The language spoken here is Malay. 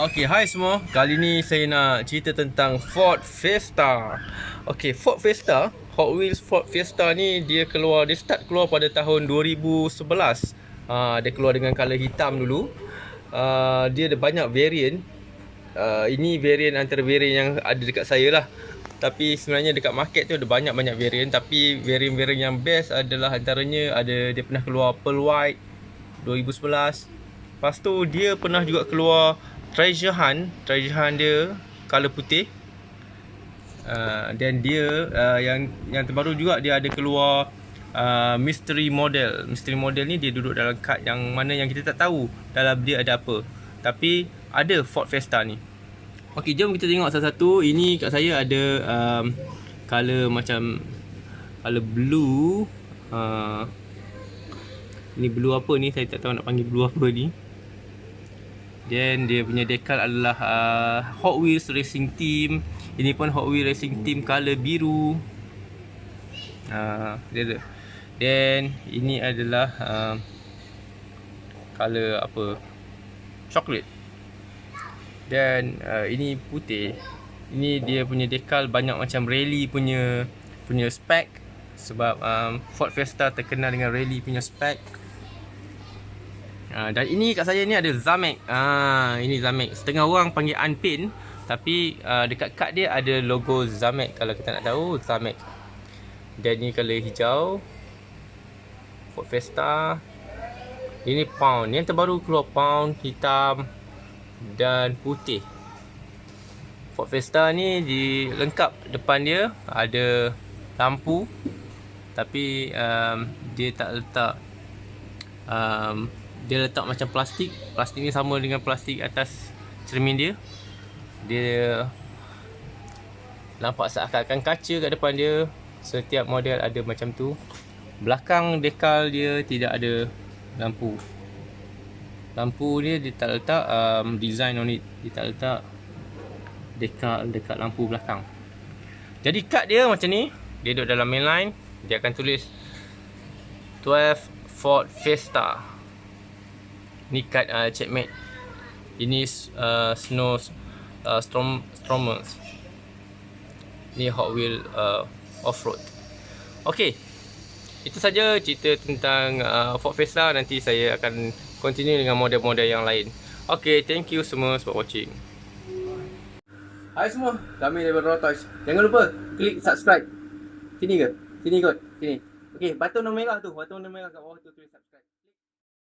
Okay, hai semua. Kali ni saya nak cerita tentang Ford Fiesta. Okay, Ford Fiesta, Hot Wheels Ford Fiesta ni dia start keluar pada tahun 2011. Dia keluar dengan color hitam dulu. Dia ada banyak variant. Ini variant antara variant yang ada dekat saya lah. Tapi sebenarnya dekat market tu ada banyak-banyak variant. Tapi variant-variant yang best adalah antaranya dia pernah keluar Pearl White 2011. Lepas tu dia pernah juga keluar Treasure Hunt dia color putih. Dan dia yang terbaru juga dia ada keluar Mystery Model. Mystery Model ni dia duduk dalam kad yang mana yang kita tak tahu dalam dia ada apa. Tapi ada Ford Fiesta ni. Okey, jom kita tengok satu-satu. Ini kat saya ada color macam color blue. Ni blue apa ni, saya tak tahu nak panggil blue apa ni. Dan dia punya decal adalah Hot Wheels Racing Team. Ini pun Hot Wheels Racing Team color biru. Dan ini adalah color apa, coklat. Dan ini putih. Ini dia punya decal banyak macam rally punya spec. Sebab Ford Fiesta terkenal dengan rally punya spec. Dan ini kat saya ni ada Zamek. Ini Zamek. Setengah orang panggil Unpin, tapi dekat kad dia ada logo Zamek. Kalau kita nak tahu, Zamek. Dan ni color hijau Ford Fiesta. Ini Pound. Yang terbaru keluar Pound hitam dan putih. Ford Fiesta ni lengkap. Depan dia ada lampu, tapi dia tak letak dia letak macam plastik. Plastik ni sama dengan plastik atas cermin dia. Dia nampak seakan-akan kaca kat depan dia. Setiap model ada macam tu. Belakang decal dia tidak ada lampu. Lampu dia tak letak design on it. Dia tak letak decal dekat lampu belakang. Jadi kad dia macam ni. Dia duduk dalam mainline. Dia akan tulis 12 Ford Fiesta. Ni kad checkmate. Ini Snow Stromers. Ni Hot Wheel Off-Road. Okay, itu saja cerita tentang Ford Fiesta. Nanti saya akan continue dengan model-model yang lain. Okay, thank you semua for watching. Hai semua, kami daripada Raw Toys. Jangan lupa klik subscribe. Sini ke? Sini kot. Sini. Okay, button merah tu. Button merah kat bawah tu, tulis subscribe.